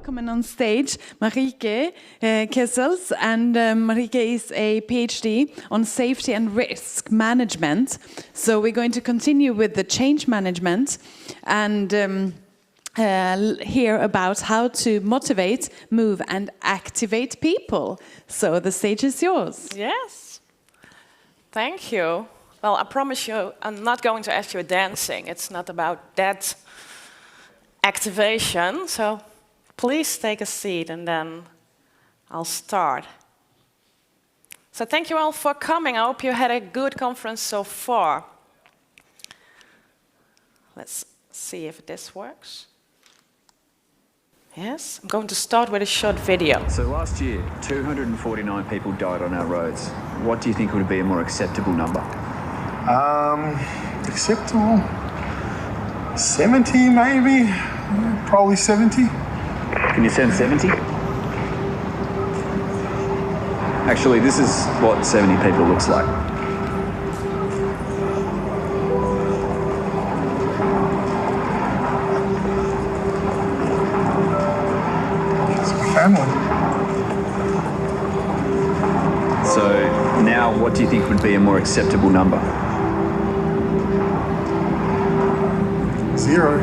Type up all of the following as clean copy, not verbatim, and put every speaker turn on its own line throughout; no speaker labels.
welcoming on stage Marieke Kessels, and Marieke is a PhD on safety and risk management. So we're going to continue with the change management and hear about how to motivate, move and activate people. So the stage is yours.
Yes, thank you. Well, I promise you I'm not going to ask you dancing. It's not about that activation, so please take a seat and then I'll start. So thank you all for coming. I hope you had a good conference so far. Let's see if this works. Yes, I'm going to start with a short video.
So last year, 249 people died on our roads. What do you think would be a more acceptable number?
Acceptable? 70 maybe? Probably 70.
Can you send 70? Actually, this is what 70 people looks like.
It's a family.
So now, what do you think would be a more acceptable number?
0.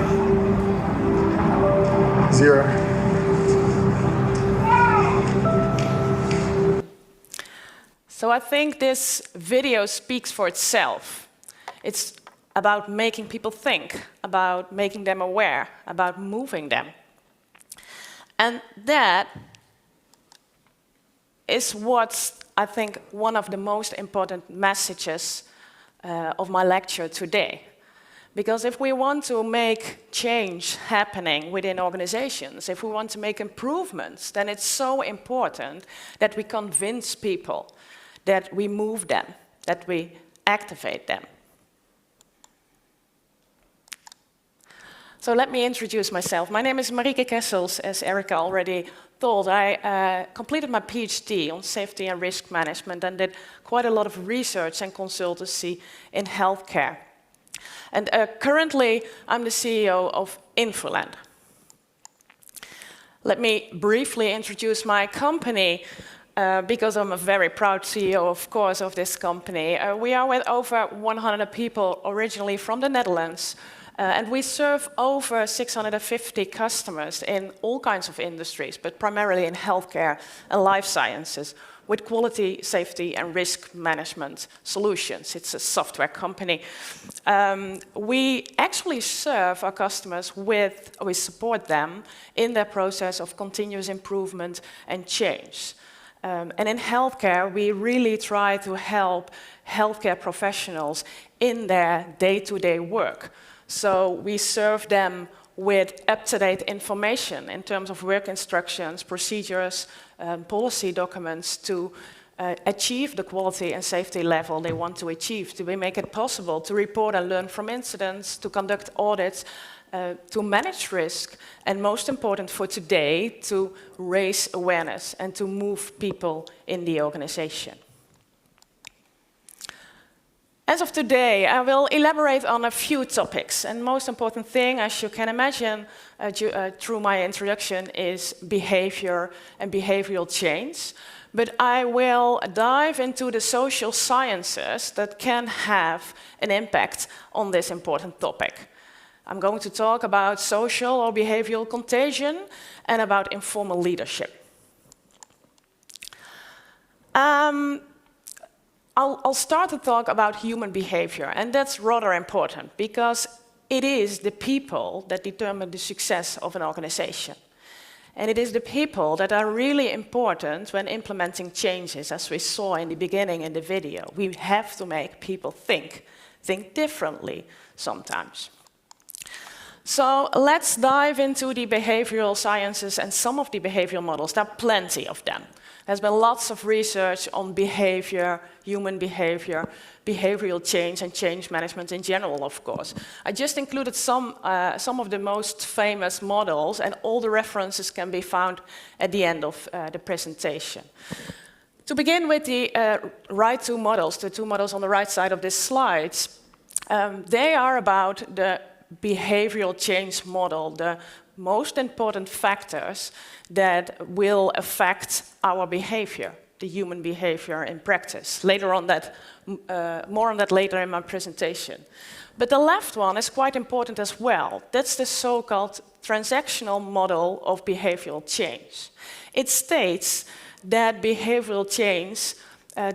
0.
So I think this video speaks for itself. It's about making people think, about making them aware, about moving them. And that is what I think one of the most important messages of my lecture today. Because if we want to make change happening within organizations, if we want to make improvements, then it's so important that we convince people, that we move them, that we activate them. So let me introduce myself. My name is Marieke Kessels, as Erika already told. I completed my PhD on safety and risk management and did quite a lot of research and consultancy in healthcare. And currently, I'm the CEO of informele. Let me briefly introduce my company, because I'm a very proud CEO, of course, of this company. We are with over 100 people, originally from the Netherlands, and we serve over 650 customers in all kinds of industries, but primarily in healthcare and life sciences, with quality, safety, and risk management solutions. It's a software company. We actually serve our customers we support them in their process of continuous improvement and change. And in healthcare, we really try to help healthcare professionals in their day-to-day work. So we serve them with up-to-date information in terms of work instructions, procedures, policy documents to achieve the quality and safety level they want to achieve, to make it possible to report and learn from incidents, to conduct audits, to manage risk, and most important for today, to raise awareness and to move people in the organization. As of today, I will elaborate on a few topics, and most important thing, as you can imagine through my introduction, is behavior and behavioral change. But I will dive into the social sciences that can have an impact on this important topic. I'm going to talk about social or behavioral contagion and about informal leadership. I'll start to talk about human behavior, and that's rather important because it is the people that determine the success of an organization. And it is the people that are really important when implementing changes, as we saw in the beginning in the video. We have to make people think differently sometimes. So let's dive into the behavioral sciences and some of the behavioral models. There are plenty of them. There's been lots of research on behavior, human behavior, behavioral change and change management in general, of course. I just included some of the most famous models, and all the references can be found at the end of the presentation. To begin with the right two models, the two models on the right side of this slide, they are about the behavioral change model, the most important factors that will affect our behavior, the human behavior in practice. More on that later in my presentation. But the left one is quite important as well. That's the so-called transactional model of behavioral change. It states that behavioral change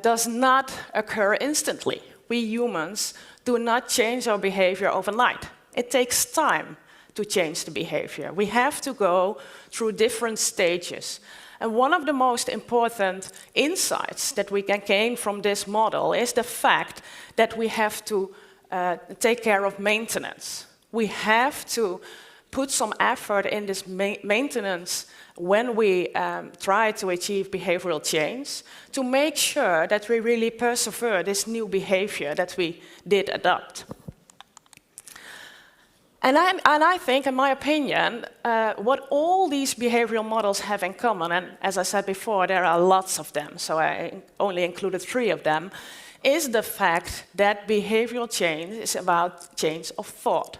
does not occur instantly. We humans do not change our behavior overnight. It takes time to change the behavior. We have to go through different stages. And one of the most important insights that we can gain from this model is the fact that we have to take care of maintenance. We have to put some effort in this maintenance when we try to achieve behavioral change to make sure that we really persevere this new behavior that we did adopt. And I think, in my opinion, what all these behavioral models have in common, and as I said before, there are lots of them, so I only included 3 of them, is the fact that behavioral change is about change of thought.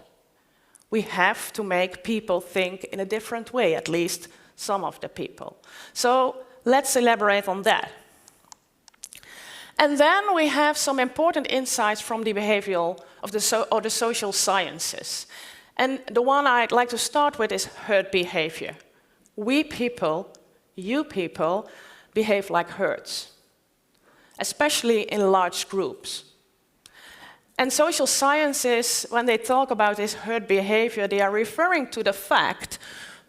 We have to make people think in a different way, at least some of the people. So let's elaborate on that. And then we have some important insights from the behavioral of the social sciences. And the one I'd like to start with is herd behavior. We people, you people, behave like herds, especially in large groups. And social sciences, when they talk about this herd behavior, they are referring to the fact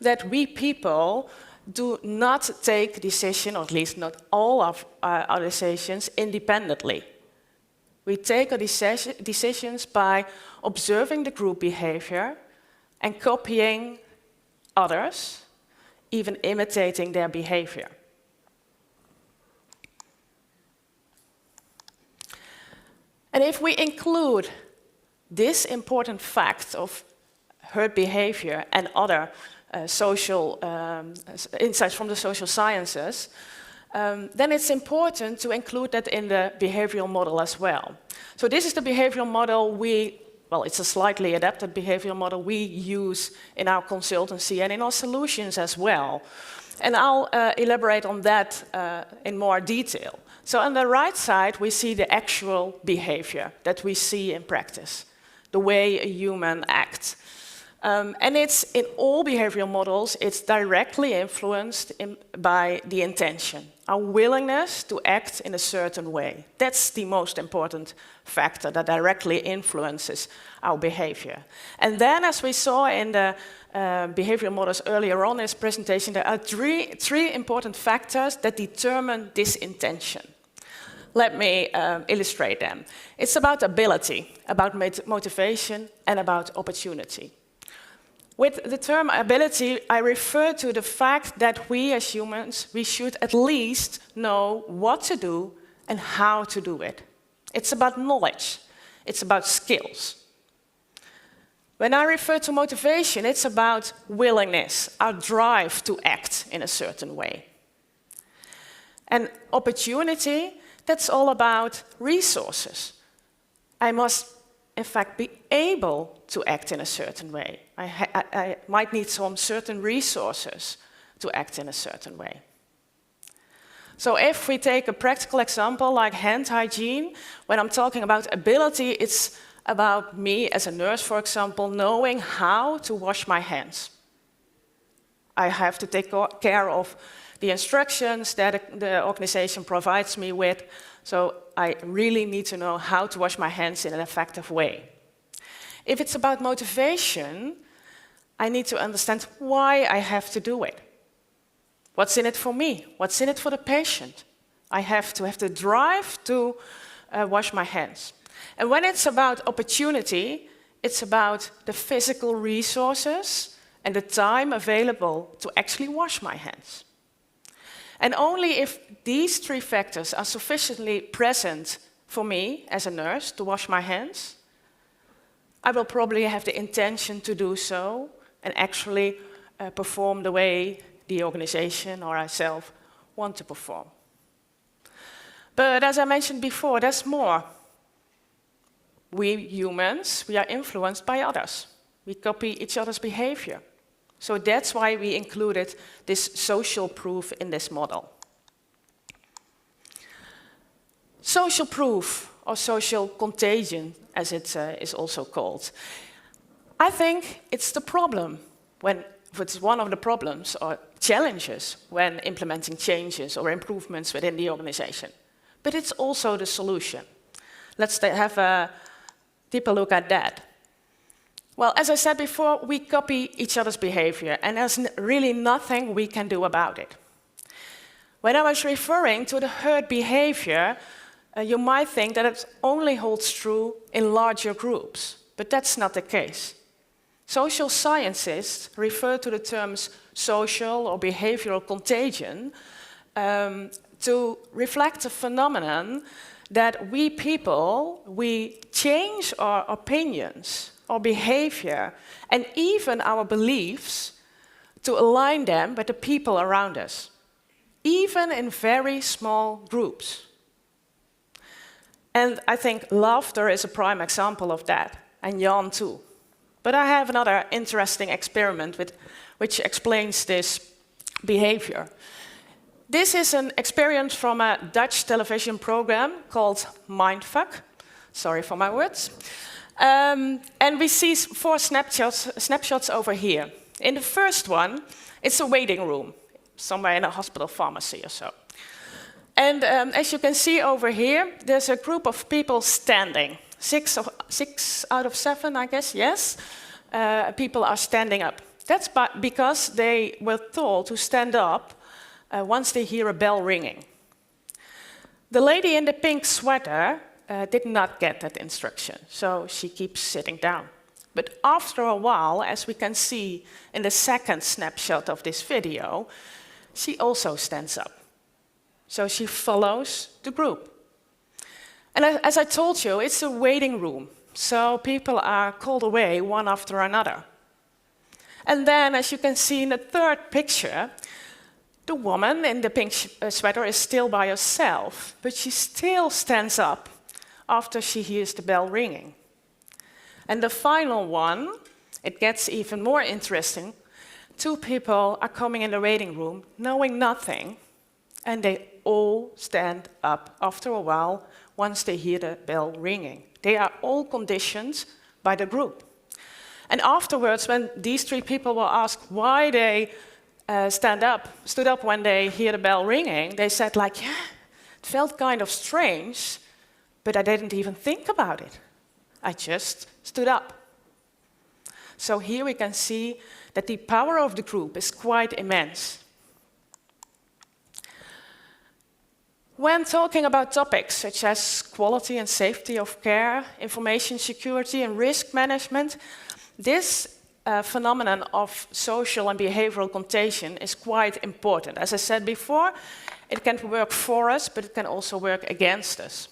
that we people do not take decisions, or at least not all of our decisions, independently. We take our decisions by observing the group behavior and copying others, even imitating their behavior. And if we include this important fact of herd behavior and other social insights from the social sciences, then it's important to include that in the behavioral model as well. So this is the behavioral model it's a slightly adapted behavioral model we use in our consultancy and in our solutions as well. And I'll elaborate on that in more detail. So on the right side, we see the actual behavior that we see in practice, the way a human acts. And it's in all behavioral models, it's directly influenced by the intention, our willingness to act in a certain way. That's the most important factor that directly influences our behavior. And then, as we saw in the behavioral models earlier on in this presentation, there are three important factors that determine this intention. Let me illustrate them. It's about ability, about motivation, and about opportunity. With the term ability, I refer to the fact that we as humans, we should at least know what to do and how to do it. It's about knowledge. It's about skills. When I refer to motivation, it's about willingness, our drive to act in a certain way. And opportunity, that's all about resources. I must, in fact, be able to act in a certain way. I might need some certain resources to act in a certain way. So if we take a practical example like hand hygiene, when I'm talking about ability, it's about me as a nurse, for example, knowing how to wash my hands. I have to take care of the instructions that the organization provides me with, so I really need to know how to wash my hands in an effective way. If it's about motivation, I need to understand why I have to do it. What's in it for me? What's in it for the patient? I have to have the drive to wash my hands. And when it's about opportunity, it's about the physical resources and the time available to actually wash my hands. And only if these three factors are sufficiently present for me as a nurse to wash my hands, I will probably have the intention to do so and actually perform the way the organization or ourselves want to perform. But as I mentioned before, there's more. We humans, we are influenced by others. We copy each other's behavior. So that's why we included this social proof in this model. Social proof, or social contagion, as it is also called. I think it's the problem it's one of the problems or challenges when implementing changes or improvements within the organization. But it's also the solution. Let's have a deeper look at that. Well, as I said before, we copy each other's behavior, and there's really nothing we can do about it. When I was referring to the herd behavior, you might think that it only holds true in larger groups, but that's not the case. Social scientists refer to the terms social or behavioral contagion to reflect a phenomenon that we people, we change our opinions, our behavior, and even our beliefs to align them with the people around us, even in very small groups. And I think laughter is a prime example of that, and yawn too. But I have another interesting experiment which explains this behavior. This is an experience from a Dutch television program called Mindfuck. Sorry for my words. And we see 4 snapshots over here. In the first one, it's a waiting room, somewhere in a hospital pharmacy or so. And as you can see over here, there's a group of people standing. 6 out of 7, I guess, yes. People are standing up. That's because they were told to stand up once they hear a bell ringing. The lady in the pink sweater did not get that instruction, so she keeps sitting down. But after a while, as we can see in the second snapshot of this video, she also stands up. So she follows the group. And as I told you, it's a waiting room, so people are called away one after another. And then, as you can see in the third picture, the woman in the pink sweater is still by herself, but she still stands up after she hears the bell ringing. And the final one, it gets even more interesting. 2 people are coming in the waiting room, knowing nothing, and they all stand up after a while once they hear the bell ringing. They are all conditioned by the group. And afterwards, when these 3 people were asked why they stood up when they hear the bell ringing, they said like, yeah, it felt kind of strange, but I didn't even think about it. I just stood up. So here we can see that the power of the group is quite immense. When talking about topics such as quality and safety of care, information security and risk management, this phenomenon of social and behavioral contagion is quite important. As I said before, it can work for us, but it can also work against us.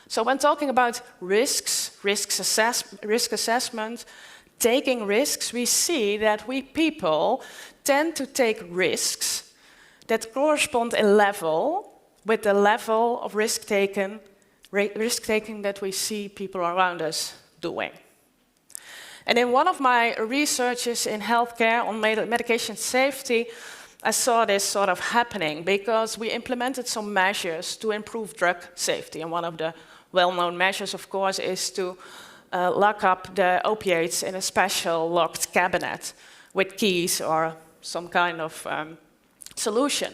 So when talking about risks, risk assessment, taking risks, we see that we people tend to take risks that correspond in level with the level of risk-taking that we see people around us doing. And in one of my researches in healthcare on medication safety, I saw this sort of happening because we implemented some measures to improve drug safety. And one of the well-known measures, of course, is to lock up the opiates in a special locked cabinet with keys or some kind of solution.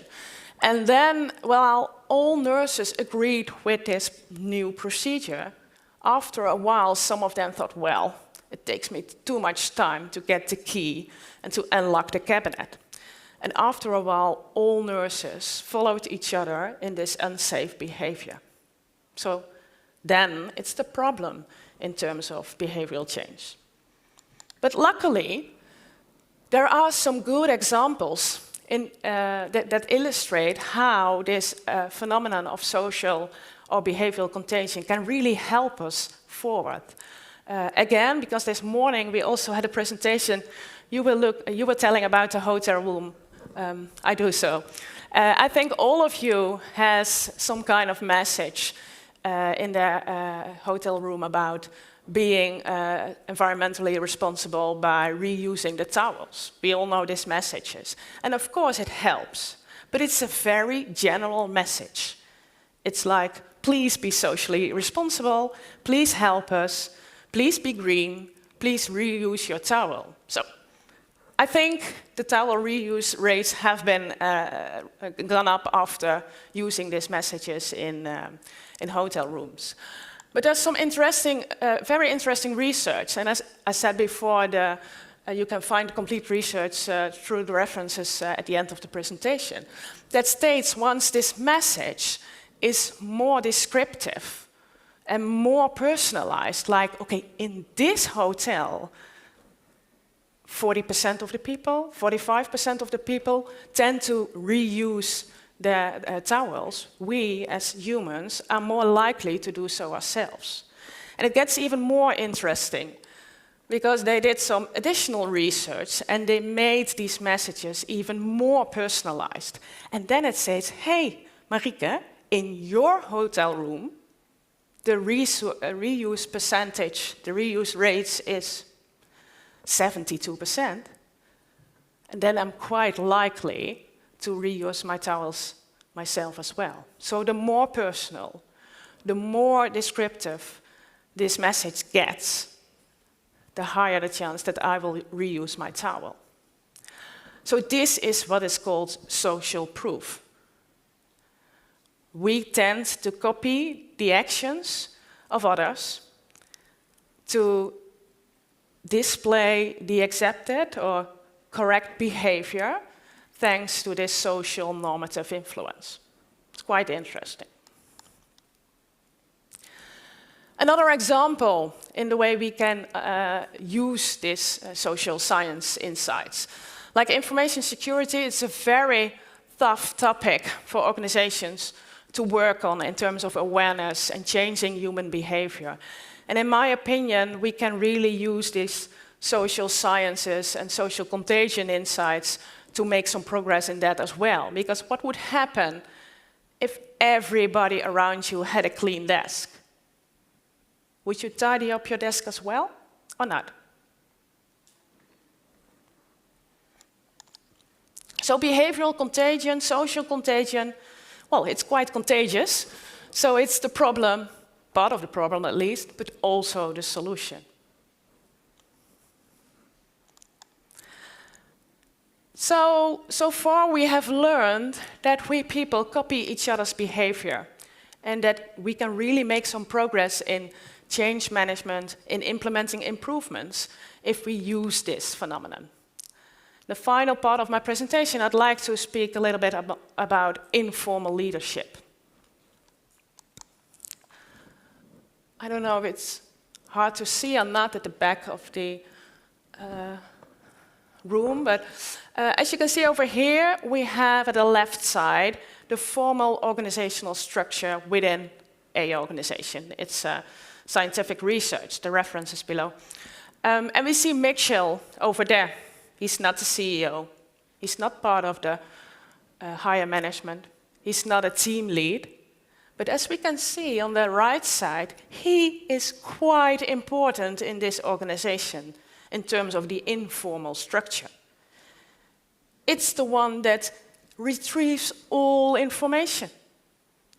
And then, while all nurses agreed with this new procedure, after a while, some of them thought, well, it takes me too much time to get the key and to unlock the cabinet. And after a while, all nurses followed each other in this unsafe behavior. So then it's the problem in terms of behavioral change. But luckily, there are some good examples that illustrate how this phenomenon of social or behavioral contagion can really help us forward. Again, because this morning we also had a presentation, you were telling about the hotel room. I do so. I think all of you has some kind of message in the hotel room about being environmentally responsible by reusing the towels. We all know these messages. And of course it helps, but it's a very general message. It's like, please be socially responsible, please help us, please be green, please reuse your towel. So I think the towel reuse rates have been gone up after using these messages in hotel rooms. But there's some interesting, very interesting research, and as I said before, you can find complete research through the references at the end of the presentation, that states once this message is more descriptive and more personalized, like, okay, in this hotel, 40% of the people, 45% of the people tend to reuse their towels. We, as humans, are more likely to do so ourselves. And it gets even more interesting, because they did some additional research and they made these messages even more personalized. And then it says, hey, Marieke, in your hotel room, the reuse percentage, the reuse rates is 72%. And then I'm quite likely to reuse my towels myself as well. So the more personal, the more descriptive this message gets, the higher the chance that I will reuse my towel. So this is what is called social proof. We tend to copy the actions of others to display the accepted or correct behavior thanks to this social normative influence. It's quite interesting. Another example in the way we can use this social science insights. Like information security, it's a very tough topic for organizations to work on in terms of awareness and changing human behavior. And in my opinion, we can really use these social sciences and social contagion insights to make some progress in that as well. Because what would happen if everybody around you had a clean desk? Would you tidy up your desk as well, or not? So behavioral contagion, social contagion, well, it's quite contagious. So it's the problem, part of the problem at least, but also the solution. So far we have learned that we people copy each other's behavior and that we can really make some progress in change management, in implementing improvements, if we use this phenomenon. The final part of my presentation, I'd like to speak a little bit about informal leadership. I don't know if it's hard to see or not at the back of the room, but as you can see over here, we have at the left side the formal organizational structure within a organization. It's scientific research, the reference is below. And we see Mitchell over there. He's not the CEO. He's not part of the higher management. He's not a team lead. But as we can see on the right side, he is quite important in this organization in terms of the informal structure. It's the one that retrieves all information.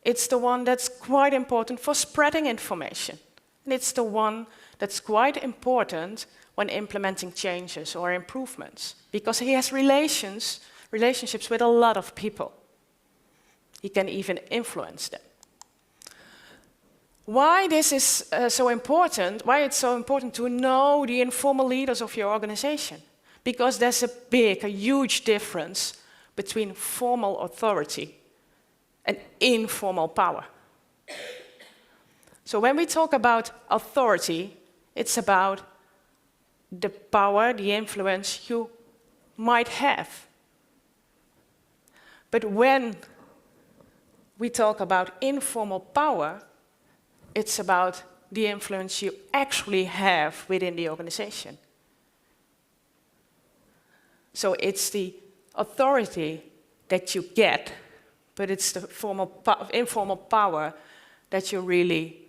It's the one that's quite important for spreading information. And it's the one that's quite important when implementing changes or improvements, because he has relationships with a lot of people. He can even influence them. Why this is so important, why it's so important to know the informal leaders of your organization? Because there's a huge difference between formal authority and informal power. So when we talk about authority, it's about the power, the influence you might have. But when we talk about informal power, it's about the influence you actually have within the organization. So it's the authority that you get, but it's the informal power that you really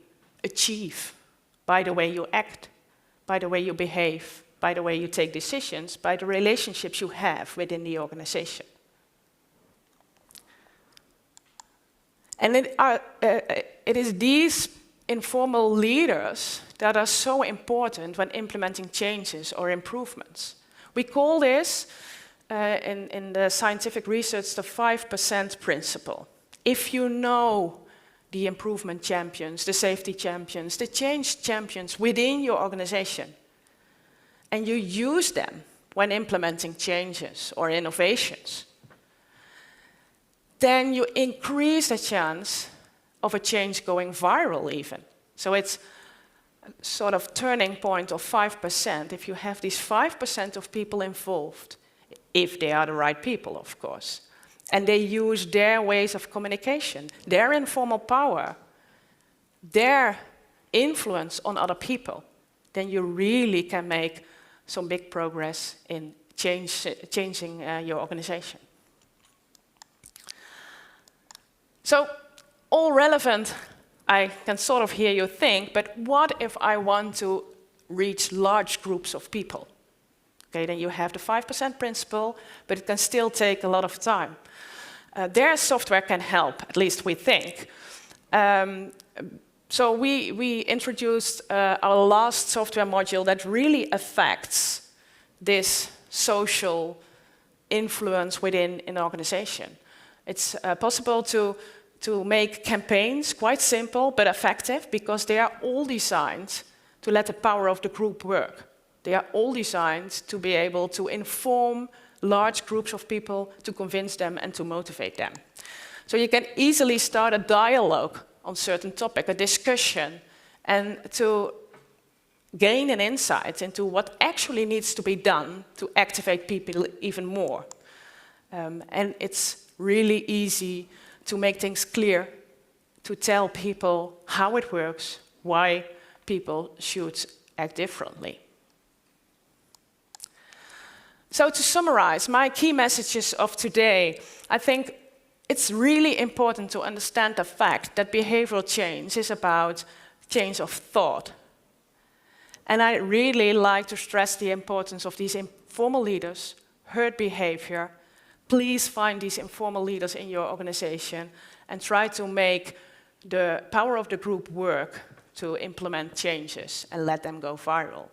achieve by the way you act, by the way you behave, by the way you take decisions, by the relationships you have within the organization. And it is these informal leaders that are so important when implementing changes or improvements. We call this, in the scientific research, the 5% principle. If you know the improvement champions, the safety champions, the change champions within your organization, and you use them when implementing changes or innovations, then you increase the chance of a change going viral even. So it's a sort of turning point of 5% if you have these 5% of people involved, if they are the right people, of course. And they use their ways of communication, their informal power, their influence on other people, then you really can make some big progress in changing your organization. So, all relevant, I can sort of hear you think, but what if I want to reach large groups of people? Okay, then you have the 5% principle, but it can still take a lot of time. Their software can help, at least we think. So we introduced our last software module that really affects this social influence within an organization. It's possible to make campaigns quite simple but effective because they are all designed to let the power of the group work. They are all designed to be able to inform large groups of people, to convince them and to motivate them. So you can easily start a dialogue on certain topic, a discussion, and to gain an insight into what actually needs to be done to activate people even more. And it's really easy to make things clear, to tell people how it works, why people should act differently. So to summarize my key messages of today, I think it's really important to understand the fact that behavioral change is about change of thought. And I really like to stress the importance of these informal leaders, herd behavior. Please find these informal leaders in your organization and try to make the power of the group work to implement changes and let them go viral.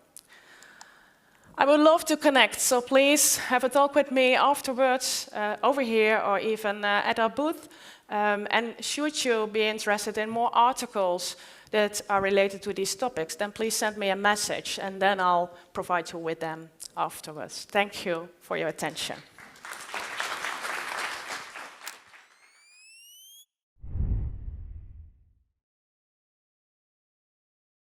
I would love to connect, so please have a talk with me afterwards, over here or even at our booth. And should you be interested in more articles that are related to these topics, then please send me a message and then I'll provide you with them afterwards. Thank you for your attention.